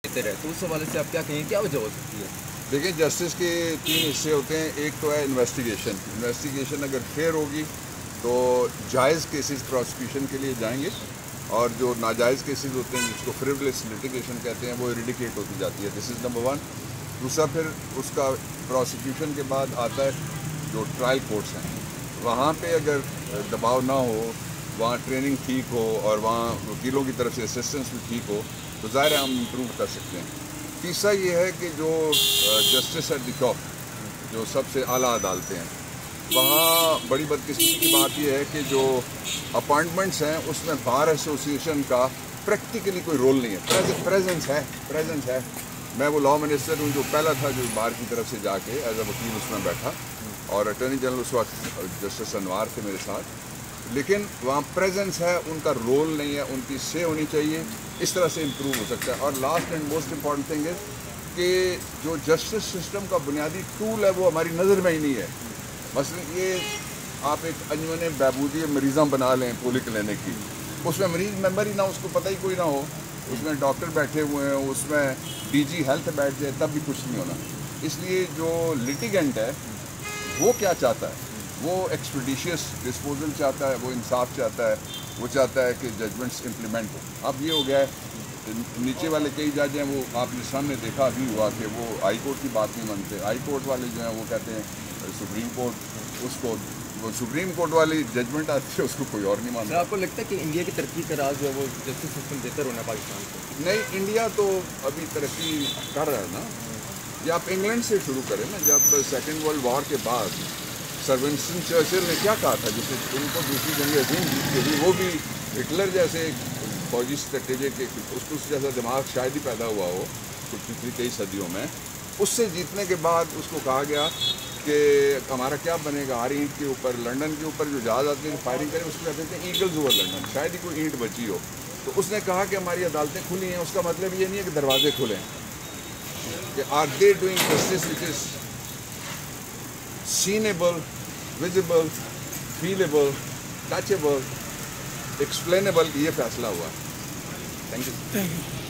دیتے رہے، تو اس حوالے سے آپ کیا کہیں کیا وجہ ہو سکتی ہے؟ دیکھیں جسٹس کے 3 حصے ہوتے ہیں. ایک تو ہے انویسٹیگیشن اگر فیئر ہوگی تو جائز کیسز پروسیکیوشن کے لیے جائیں گے، اور جو ناجائز کیسز ہوتے ہیں جس کو فریولس لٹیگیشن کہتے ہیں وہ ایریڈیکیٹ ہوتی جاتی ہے. دس از نمبر 1. دوسرا پھر اس کا پروسیکیوشن کے بعد آتا ہے جو ٹرائل کورٹس ہیں، وہاں پہ اگر دباؤ نہ ہو، وہاں ٹریننگ ٹھیک ہو اور وہاں وکیلوں کی طرف سے اسسٹنس بھی ٹھیک ہو تو ظاہر ہے ہم امپروو کر سکتے ہیں. تیسرا یہ ہے کہ جو جسٹس ایٹ دی ٹاپ، جو سب سے اعلیٰ عدالتیں ہیں، وہاں بڑی بدقسمتی کی بات یہ ہے کہ جو اپائنٹمنٹس ہیں اس میں بار ایسوسیشن کا پریکٹیکلی کوئی رول نہیں ہے. پریزنس ہے. میں وہ لا منسٹر ہوں جو پہلا تھا جو بار کی طرف سے جا کے ایز اے وکیل اس میں بیٹھا، اور اٹارنی جنرل اس وقت جسٹس انوار تھے میرے ساتھ. لیکن وہاں پریزنس ہے، ان کا رول نہیں ہے، ان کی سے ہونی چاہیے. اس طرح سے امپروو ہو سکتا ہے. اور last and most important thing ہے کہ جو جسٹس سسٹم کا بنیادی ٹول ہے وہ ہماری نظر میں ہی نہیں ہے. مثلا یہ آپ ایک انجمن بہبودی مریضاں بنا لیں پولی کلینک کی، اس میں مریض ممبر ہی نہ ہو، اس کو پتہ ہی کوئی نہ ہو، اس میں ڈاکٹر بیٹھے ہوئے ہیں، اس میں ڈی جی ہیلتھ بیٹھ جائے تب بھی کچھ نہیں ہونا. اس لیے جو لٹیگنٹ ہے وہ کیا چاہتا ہے؟ وہ ایکسپیڈیشیس ڈسپوزل چاہتا ہے، وہ انصاف چاہتا ہے، وہ چاہتا ہے کہ ججمنٹس امپلیمنٹ ہو. اب یہ ہو گیا ہے نیچے والے کئی جج ہیں، وہ آپ نے سامنے دیکھا ابھی ہوا کہ وہ ہائی کورٹ کی بات نہیں مانتے. ہائی کورٹ والے جو ہیں وہ کہتے ہیں سپریم کورٹ، اس کو وہ سپریم کورٹ والی ججمنٹ آتی ہے اس کو کوئی اور نہیں مانتا. آپ کو لگتا ہے کہ انڈیا کی ترقی کا راز جو ہے وہ جسٹس سسٹم بہتر ہونا پاکستان کو؟ نہیں، انڈیا تو ابھی ترقی کر رہا ہے نا. یہ آپ انگلینڈ سے شروع کریں نا. جب سیکنڈ ورلڈ وار کے بعد سر ونسٹن چرچل نے کیا کہا تھا، جسے ان کو دوسری جنگ عظیم جیت کے لیے، وہ بھی ہٹلر جیسے فوجی اسٹریٹجک اس جیسا دماغ شاید ہی پیدا ہوا ہو پچھلی 23 صدیوں میں. اس سے جیتنے کے بعد اس کو کہا گیا کہ ہمارا کیا بنے گا، ہر اینٹ کے اوپر، لنڈن کے اوپر جو جہاز آتے ہیں فائرنگ کریں اس کو کہتے ہیں ایگلز اوور لنڈن، شاید ہی کوئی اینٹ بچی ہو. تو اس نے کہا کہ ہماری عدالتیں کھلی ہیں. اس کا مطلب یہ نہیں ہے کہ دروازے کھلیں، کہ are they doing justice which is sensible, visible, feelable, touchable, explainable. یہ فیصلہ ہوا ہے. Thank you.